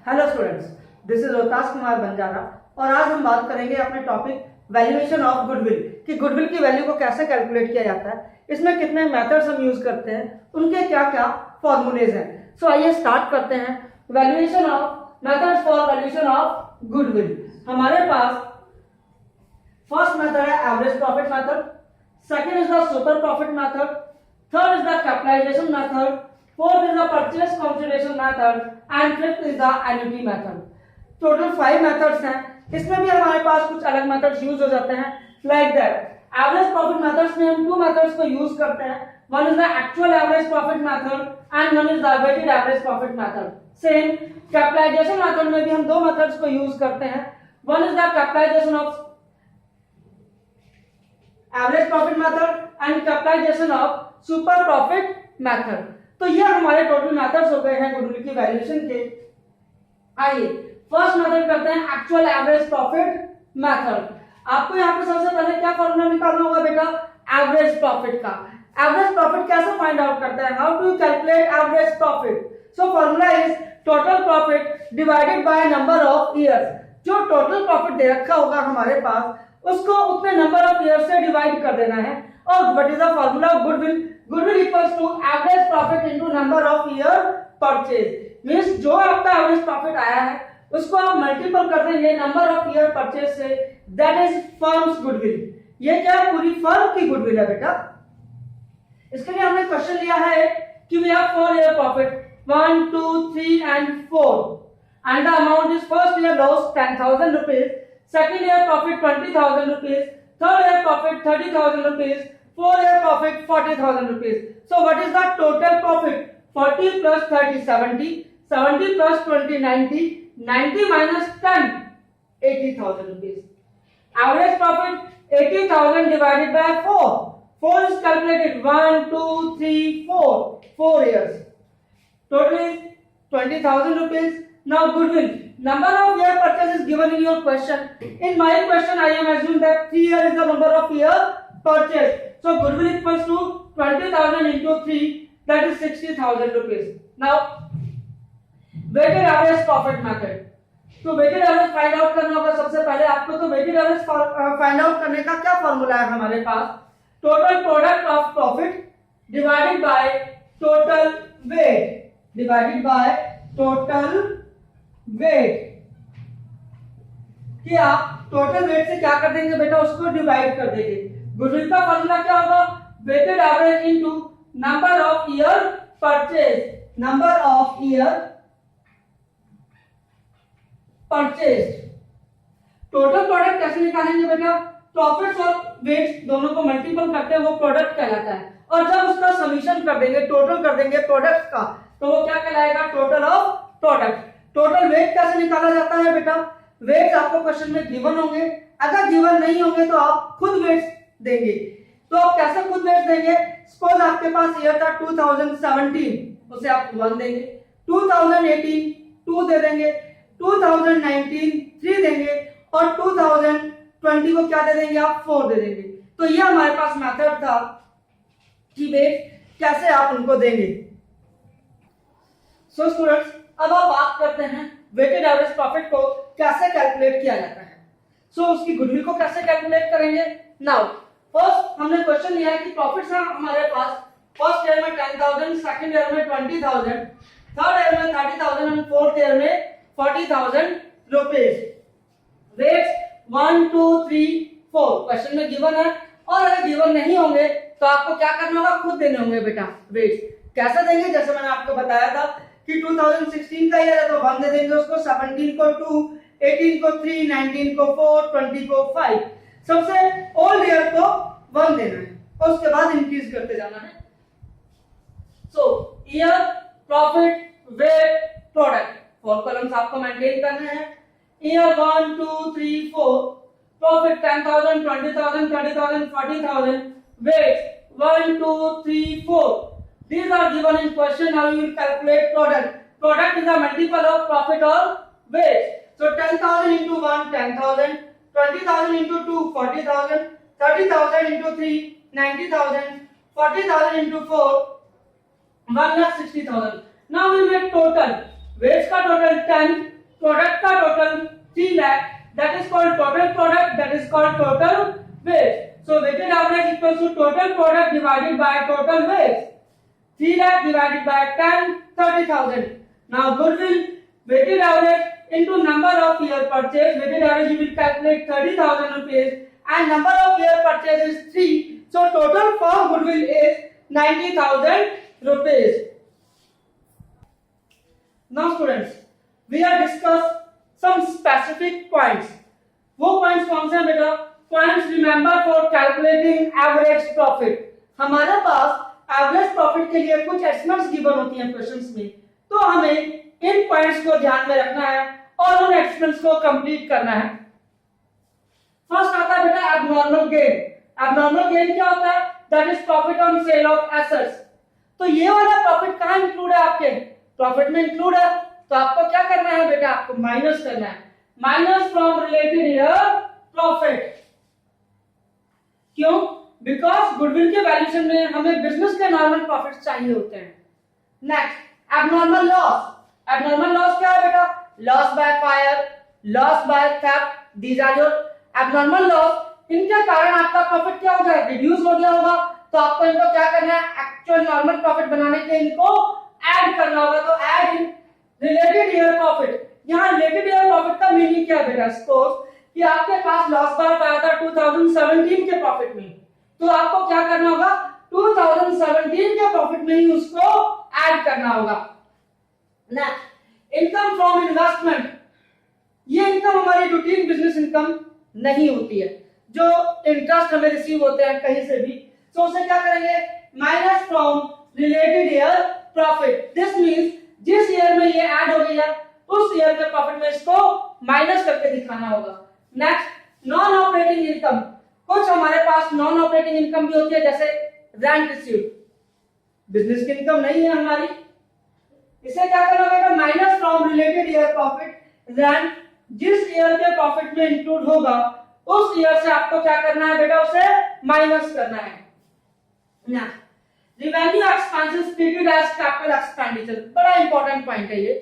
Hello students, this is Rohtas Kumar Banjara और आज हम बात करेंगे अपने टॉपिक वैल्यूएशन ऑफ गुडविल कि गुडविल की वैल्यू को कैसे कैलकुलेट किया जाता है, इसमें कितने मेथड्स हम यूज करते हैं, उनके क्या क्या फॉर्मूलेज हैं। सो आइए स्टार्ट करते हैं valuation of methods for valuation of goodwill. हमारे पास फर्स्ट मेथड है average profit method, second is the super profit method, third is the capitalisation method, fourth is the purchase consideration method and fifth is the annuity method। Total 5 methods हैं। इसमें भी हमारे पास कुछ अलग methods use हो जाते हैं like that average profit methods में हम 2 मेथड्स को यूज करते हैं। One is the actual average profit method and one is the weighted average profit method. Same capitalisation method में भी हम 2 मेथड्स को यूज करते हैं। One is the capitalisation of average profit method and capitalisation of super profit method. तो ये हमारे total methods हो गए हैं गुडविल की वैल्यूएशन के। आइए फर्स्ट मेथड करते हैं एक्चुअल एवरेज प्रॉफिट मेथड। आपको यहाँ पे सबसे पहले क्या फॉर्मूला निकालना होगा बेटा? एवरेज प्रॉफिट का। एवरेज प्रॉफिट कैसे फाइंड आउट करते हैं? How to calculate average profit? So formula is total profit divided by number of years. जो टोटल प्रॉफिट दे रखा होगा हमारे पास उसको उतने नंबर ऑफ ईयर्स से डिवाइड कर देना है। और what is the formula of goodwill? Goodwill equals to average profit into number of year purchase. Means जो आपका एवरेज प्रॉफिट आया है उसको आप मल्टीपल कर देंगे नंबर ऑफ ईयर परचेज से, दैट इज फर्म्स गुडविल। ये क्या पूरी फर्म की गुडविल है बेटा। इसके लिए हमने क्वेश्चन लिया है कि we have 4 year profit 1 2 3 and 4 and the amount is first year loss 10,000 rupees, second year profit 20,000 rupees, third year profit 30,000 rupees, fourth year profit 40,000 rupees. So what is the total profit? 40 plus 30 70, 70 plus 20 90, 90 minus 10 80,000 rupees. Average profit 80,000 divided by 4. 4 is calculated 1 2 3 4 years. Total is 20,000 rupees. Now goodwill. Number of year purchase is given in your question. In my question I am assuming that 3 year is the number of year purchase. So goodwill equals to 20,000 into 3, that is 60,000 rupees. Now weighted average profit method. तो weighted average find out करना होगा सबसे पहले आपको। तो weighted average find out करने का क्या फॉर्मूला है हमारे पास? Total product of profit divided by total weight, divided by total weight. कि आप टोटल वेट से क्या कर देंगे बेटा? उसको डिवाइड कर देंगे। गुडविल का फॉर्मूला क्या होगा? Weighted average into number of year purchase, number of year purchase. Total product कैसे निकालेंगे बेटा? प्रॉफिट्स और वेट्स दोनों को मल्टीपल करते हैं, वो प्रोडक्ट कहलाता है। और जब उसका समीशन कर देंगे, टोटल कर देंगे प्रोडक्ट का, तो वो क्या कहलाएगा? Total of product. Total weight कैसे निकाला जाता है बेटा? वेट्स आपको क्वेश्चन में गिवन होंगे, अगर गिवन नहीं होंगे तो आप खुद वेट्स देंगे। तो आप कैसे खुद वेट्स देंगे? सपोज आपके पास ईयर था 2017, उसे आप 1 देंगे, 2018 2 दे देंगे, 2019 3 देंगे और 2020 को क्या दे देंगे? आप 4 दे देंगे। तो ये हमारे पास मेथड था कि वेट कैसे आप उनको देंगे। सो स्टूडेंट्स, अब आप बात करते हैं वेटेड एवरेज प्रॉफिट को कैसे कैलकुलेट किया जाता है। सो उसकी गुडविल को कैसे कैलकुलेट करेंगे? नाउ फर्स्ट हमने क्वेश्चन लिया है कि प्रॉफिट्स हैं हमारे पास फर्स्ट ईयर में 10,000, सेकंड ईयर में 20,000, थर्ड ईयर में 30,000 एंड फोर्थ ईयर में 40,000 रुपीस। वेट्स 1 2 3 4 क्वेश्चन में गिवन है। और अगर गिवन नहीं होंगे तो आपको क्या करना होगा? खुद देने होंगे बेटा वेट्स। कैसे देंगे? जैसे मैंने आपको बताया था कि 2016 का ईयर है तो 1 दे देंगे उसको, 17 को 2, 18 को 3, 19 को 4, 20 को 5। सबसे ओल्ड ईयर को 1 देना है और उसके बाद इंक्रीज करते जाना है। So year, profit, weight, product, 4 columns आपको मेंटेन करने हैं। Year 1 2 3 4, profit 10,000 20,000 30,000 40,000, weight 1 2 3 4। These are given in question. Now you will calculate product. Product is a multiple of profit or waste. So 10,000 into 1 10,000, 20,000 into 2 40,000, 30,000 into 3 90,000, 40,000 into 4 1,60,000. Now we make total. Weights का total 10, product का total 3 lakh, that is called total product, that is called total weight. So weighted average equals to total product divided by total weight. 3 lakh divided by 10, 30,000. Now goodwill weighted average into number of year purchase. Weighted average you will calculate 30,000 rupees and number of year purchase is 3. So total for goodwill is 90,000 rupees. Now students, we have discussed some specific points. वो points कौन से हैं बेटा? Points remember for calculating average profit. हमारे पास average profit के लिए कुछ estimates given होती हैं क्वेश्चंस में, तो हमें इन पॉइंट्स को ध्यान में रखना है और उन एस्टिमेट्स को कंप्लीट करना है। फर्स्ट आता है बेटा एबनॉर्मल गेन। एबनॉर्मल गेन क्या होता है? That is profit on sale of assets. तो ये वाला प्रॉफिट कहां इंक्लूड है? आपके प्रॉफिट में इंक्लूड है, तो आपको क्या करना है बेटा? आपको माइनस करना है, minus from related year profit. क्यों? बिकॉज गुडविल के वैल्यूएशन में हमें बिजनेस के नॉर्मल प्रॉफिट चाहिए होते हैं। Next abnormal loss. Abnormal loss क्या है बेटा? Loss by fire, loss by theft, these are your abnormal loss. इनके कारण आपका प्रॉफिट क्या हो जाएगा? रिड्यूस हो गया होगा, तो आपको इनको क्या करना है? एक्चुअल नॉर्मल प्रॉफिट बनाने के लिए इनको ऐड करना होगा। तो add in related year profit. यहाँ रिलेटेड ईयर प्रॉफिट का मीनिंग क्या है बेटा? सपोज कि आपके पास लॉस बाय फायर था 2017 के प्रॉफिट में, तो आपको क्या करना होगा? 2017 के प्रॉफिट में ही उसको ऐड करना होगा। Next income from investment. ये इनकम हमारी रूटीन बिजनेस इनकम नहीं होती है, जो इंटरेस्ट हमें रिसीव होते हैं कहीं से भी, तो उसे क्या करेंगे? Minus from related year profit. This means जिस ईयर में ये ऐड हो गई है उस ईयर के प्रॉफिट में इसको माइनस करके दिखाना होगा। Next non operating income. कुछ हमारे पास नॉन ऑपरेटिंग इनकम भी होती है, जैसे रेंट रिसीव्ड, बिजनेस की इनकम नहीं है हमारी, इसे क्या करना होगा? Minus from related year profit. Rent जिस ईयर के प्रॉफिट में इंक्लूड होगा उस ईयर से आपको क्या करना है बेटा? उसे माइनस करना है। Revenue expenses treated as capital expenditure. बड़ा इंपॉर्टेंट पॉइंट है ये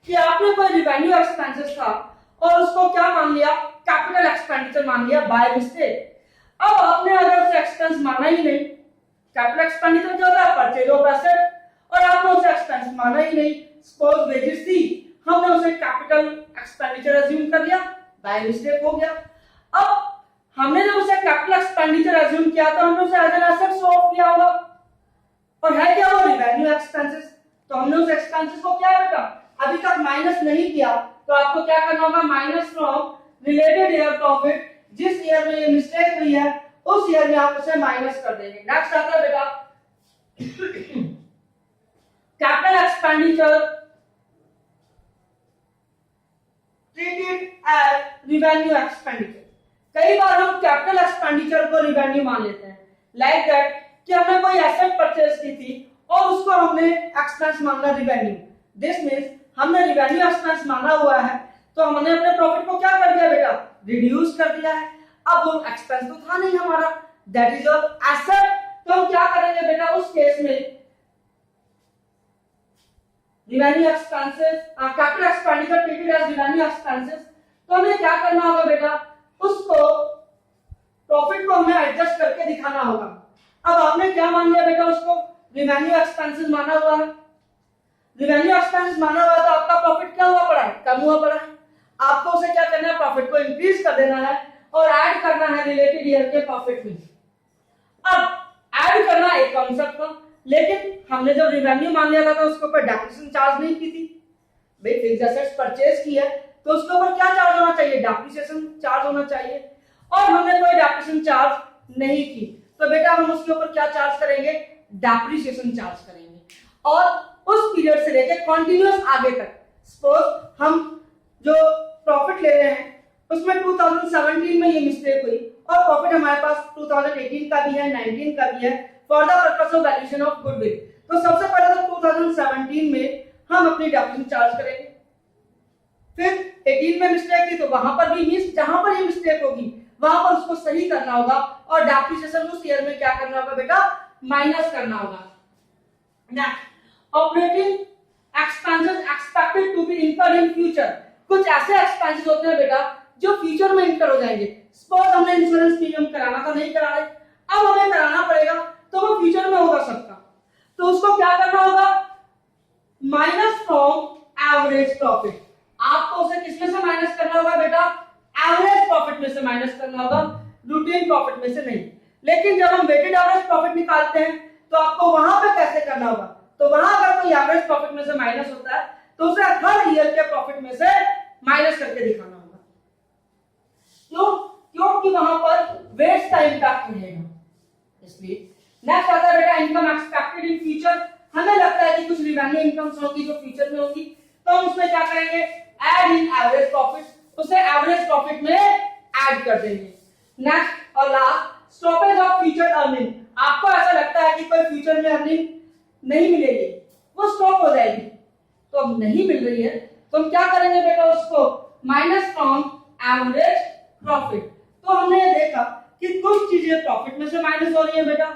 कि आपने कोई रिवेन्यू एक्सपेंसेस था और उसको क्या मान लिया? कैपिटल एक्सपेंडिचर मान लिया बाय मिस्टेक। अब आपने अगर उसे एक्सपेंस माना ही नहीं, कैपिटल एक्सपेंडिचर क्या होता है? परचेज ऑफ एसेट, और आपने उसे एक्सपेंस माना ही नहीं। सपोज वेजेस थी, हमने उसे कैपिटल एक्सपेंडिचर अज्यूम कर लिया, बाय मिस्टेक हो गया। अब हमने जब उसे कैपिटल एक्सपेंडिचर अज्यूम किया तो हमने उसे as an asset show off किया होगा, और है क्या वो? Revenue expenses. तो हमने उस एक्सपेंसेस को क्या बेटा अभी तक माइनस नहीं किया, तो आपको क्या करना होगा? Minus from related year profit. जिस ईयर में ये मिस्टेक हुई है उस ईयर में आप उसे माइनस कर देंगे। नेक्स्ट आता है बेटा capital expenditure treated as revenue expenditure. कई बार हम कैपिटल एक्सपेंडिचर को रिवेन्यू मान लेते हैं, लाइक दैट कि हमने कोई एसेट परचेज की थी और उसको हमने एक्सपेंस माना रिवेन्यू। दिस मींस हमने रिवेन्यू एक्सपेंस माना हुआ है, तो हमने अपने प्रॉफिट को क्या कर दिया बेटा? रिड्यूस कर दिया है। अब वो एक्सपेंस तो था नहीं हमारा, दैट इज योर एसेट। तो हम क्या करेंगे बेटा उस केस में? Revenue expenses, capital expenditure treated as revenue expenses. तो हमें क्या करना होगा बेटा? उसको प्रॉफिट को हमें एडजस्ट करके दिखाना होगा। अब आपने क्या मान लिया बेटा? उसको रिवेन्यू एक्सपेंसेस माना हुआ है। रिवेन्यू एक्सपेंसेस माना हुआ है, तो आपका प्रॉफिट क्या हुआ पड़ा है? कम हुआ पड़ा है। आपको उसे क्या करना है? प्रॉफिट को इंक्रीज कर देना है और ऐड करना है रिलेटेड ईयर के प्रॉफिट में। अब ऐड करना एक कॉन्सेप्ट था, लेकिन हमने जब रिवेन्यू मान लिया था तो उसके ऊपर डेप्रिसिएशन चार्ज नहीं की थी। भाई फिक्स्ड एसेट्स परचेज की है तो उसके ऊपर क्या चार्ज होना चाहिए? डेप्रिसिएशन चार्ज होना चाहिए, और हमने कोई डेप्रिसिएशन चार्ज नहीं की, तो बेटा हम उसके ऊपर क्या चार्ज करेंगे? डेप्रिसिएशन चार्ज करेंगे। और उस पीरियड से लेके कंटिन्यूअस आगे तक, सपोज हम जो प्रॉफिट ले रहे हैं उसमें 2017 में ये मिस्टेक हुई और प्रॉफिट हमारे पास 2018 का भी है, 19 का भी है, for the purpose of valuation of goodwill. तो सबसे पहले तो 2017 में हम अपनी डेप्रिसिएशन चार्ज करेंगे, फिर 18 में मिस्टेक थी तो वहां पर भी मींस जहां पर ये मिस्टेक होगी वहां पर उसको सही करना होगा, और डेप्रिसिएशन उस ईयर में क्या करना होगा बेटा? माइनस करना होगा। Next operating expenses expected to be incurred in future। कुछ ऐसे एक्सपेंसेस होते हैं बेटा जो फ्यूचर में इंकर हो जाएंगे। सपोज हमने इंश्योरेंस प्रीमियम कराना था, नहीं करा रहे, अब हमें कराना पड़ेगा, तो वो फ्यूचर में होगा सबका, तो उसको क्या करना होगा, माइनस फ्रॉम एवरेज प्रॉफिट। आपको उसे किसमें से माइनस करना होगा बेटा, एवरेज प्रॉफिट में से माइनस करना होगा, रूटीन प्रॉफिट में से नहीं। लेकिन जब हम वेटेड एवरेज प्रॉफिट निकालते हैं तो आपको वहां पे कैसे करना होगा, तो वहां अगर कोई एवरेज प्रॉफिट में से माइनस होता है तो उसे हर ईयर के प्रॉफिट में से माइनस करके दिखाना होगा। क्यों? क्योंकि वहां पर वेस्ट का इंपैक्ट मिलेगा, इसलिए। नेक्स्ट आता है बेटा इनकम एक्सपेक्टेड इन फ्यूचर। हमें लगता है कि कुछ रिवेन्यू इनकम्स होगी जो फ्यूचर में होगी, तो हम उसमें क्या करेंगे, ऐड इन एवरेज प्रॉफिट, उसे एवरेज प्रॉफिट में ऐड कर देंगे। नेक्स्ट और last, stoppage of future earning. आपको ऐसा लगता है कि कोई फ्यूचर में अर्निंग नहीं मिलेगी, वो स्टॉप हो जाएगी, तो अब नहीं मिल रही है तो हम क्या करेंगे बेटा, उसको माइनस फ्रॉम एवरेज प्रॉफिट। तो हमने ये देखा कि कुछ चीजें प्रॉफिट में से माइनस हो रही है बेटा,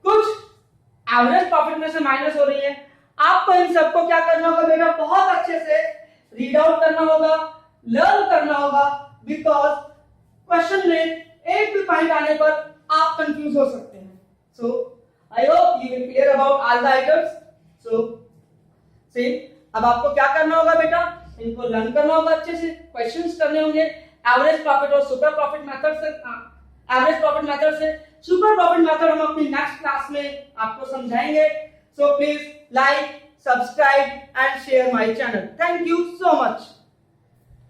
कुछ एवरेज प्रॉफिट में से माइनस हो रही है। आपको इन सबको क्या करना होगा बेटा, बहुत अच्छे से रीड आउट करना होगा, लर्न करना होगा, बिकॉज क्वेश्चन में एक भी पॉइंट आने पर आप कंफ्यूज हो सकते हैं। So I hope you will clear about all the items. So see अब आपको क्या करना होगा बेटा, इनको लर्न करना होगा अच्छे से, क्वेश्चंस करने होंगे एवरेज प्रॉफिट और सुपर प्रॉफिट मेथड से। एवरेज प्रॉफिट मेथड से सुपर प्रॉफिट मेथड हम अपनी नेक्स्ट क्लास में आपको समझाएंगे। So please like, subscribe and share my channel. Thank you so much.